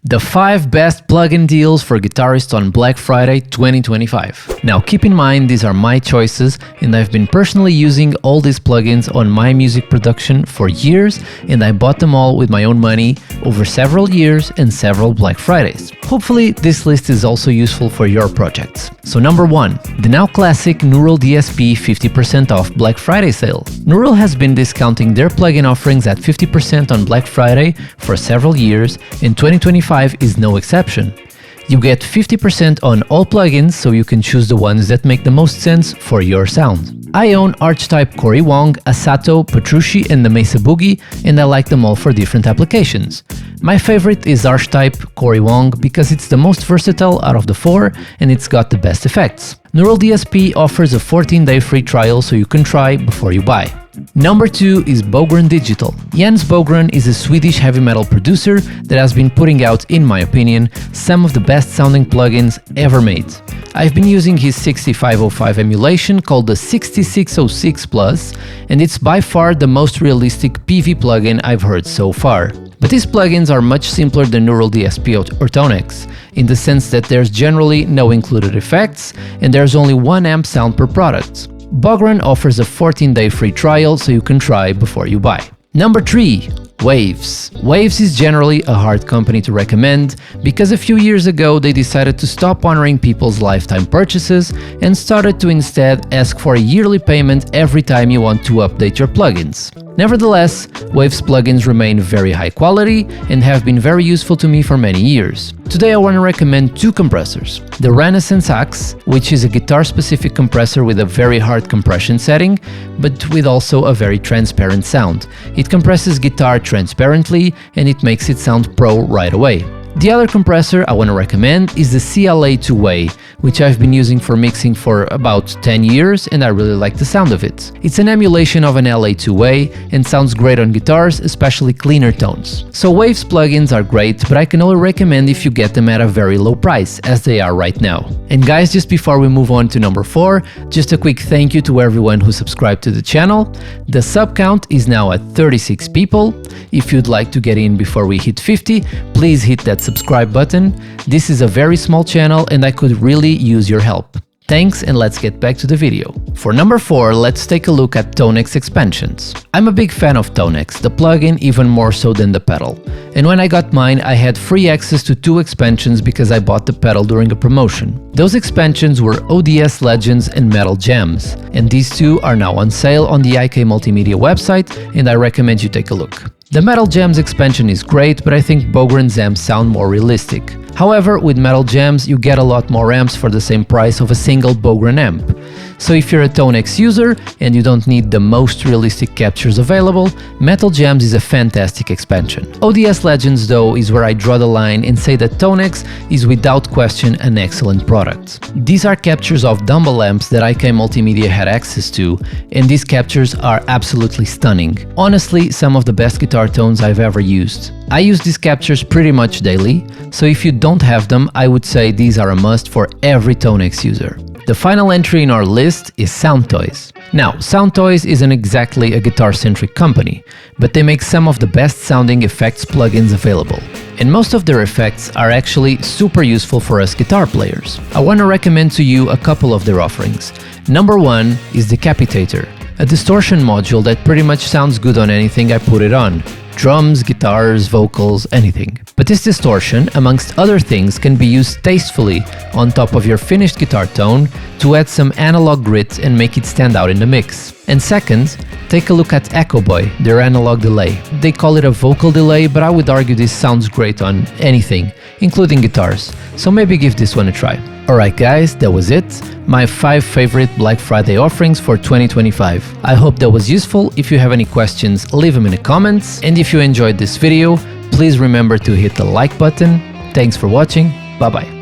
The 5 best plugin deals for guitarists on Black Friday 2025. Now keep in mind these are my choices and I've been personally using all these plugins on my music production for years, and I bought them all with my own money over several years and several Black Fridays. Hopefully this list is also useful for your projects. So number 1, the now classic Neural DSP 50% off Black Friday sale. Neural has been discounting their plugin offerings at 50% on Black Friday for several years, and 2025 is no exception. You get 50% on all plugins, so you can choose the ones that make the most sense for your sound. I own Archetype Cory Wong, Asato, Petrucci and the Mesa Boogie, and I like them all for different applications. My favorite is Archetype Cory Wong because it's the most versatile out of the 4 and it's got the best effects. Neural DSP offers a 14-day free trial so you can try before you buy. Number 2 is Bogren Digital. Jens Bogren is a Swedish heavy metal producer that has been putting out, in my opinion, some of the best sounding plugins ever made. I've been using his 6505 emulation called the 6606 Plus, and it's by far the most realistic PV plugin I've heard so far. But these plugins are much simpler than Neural DSP or ToneX, in the sense that there's generally no included effects and there's only 1 amp sound per product. Bogren offers a 14-day free trial so you can try before you buy. Number 3. Waves. Waves is generally a hard company to recommend because a few years ago they decided to stop honoring people's lifetime purchases and started to instead ask for a yearly payment every time you want to update your plugins. Nevertheless, Waves plugins remain very high quality and have been very useful to me for many years. Today I want to recommend 2 compressors. The Renaissance Axe, which is a guitar-specific compressor with a very hard compression setting, but with also a very transparent sound. It compresses guitar transparently and it makes it sound pro right away. The other compressor I want to recommend is the CLA 2-Way, which I've been using for mixing for about 10 years and I really like the sound of it. It's an emulation of an LA 2-Way and sounds great on guitars, especially cleaner tones. So Waves plugins are great, but I can only recommend if you get them at a very low price, as they are right now. And guys, just before we move on to number 4, just a quick thank you to everyone who subscribed to the channel. The sub count is now at 36 people. If you'd like to get in before we hit 50, please hit that subscribe button. This is a very small channel and I could really use your help. Thanks, and let's get back to the video. For number 4, let's take a look at ToneX expansions. I'm a big fan of ToneX, the plugin even more so than the pedal. And when I got mine, I had free access to 2 expansions because I bought the pedal during a promotion. Those expansions were ODS Legends and Metal Jams, and these 2 are now on sale on the IK Multimedia website, and I recommend you take a look. The Metal Jams expansion is great, but I think Bogren's amps sound more realistic. However, with Metal Jams you get a lot more amps for the same price of a single Bogren amp. So if you're a ToneX user and you don't need the most realistic captures available, Metal Jams is a fantastic expansion. ODS Legends though is where I draw the line and say that ToneX is without question an excellent product. These are captures of Dumble amps that IK Multimedia had access to, and these captures are absolutely stunning. Honestly, some of the best guitar tones I've ever used. I use these captures pretty much daily, so if you don't have them, I would say these are a must for every ToneX user. The final entry in our list is Soundtoys. Now, Soundtoys isn't exactly a guitar-centric company, but they make some of the best sounding effects plugins available. And most of their effects are actually super useful for us guitar players. I want to recommend to you a couple of their offerings. Number 1 is Decapitator, a distortion module that pretty much sounds good on anything I put it on. Drums, guitars, vocals, anything. But this distortion, amongst other things, can be used tastefully on top of your finished guitar tone to add some analog grit and make it stand out in the mix. And second, take a look at Echo Boy, their analog delay. They call it a vocal delay, but I would argue this sounds great on anything, including guitars, so maybe give this one a try. Alright guys, that was it. My 5 favorite Black Friday offerings for 2025. I hope that was useful. If you have any questions, leave them in the comments. And if you enjoyed this video, please remember to hit the like button. Thanks for watching. Bye bye.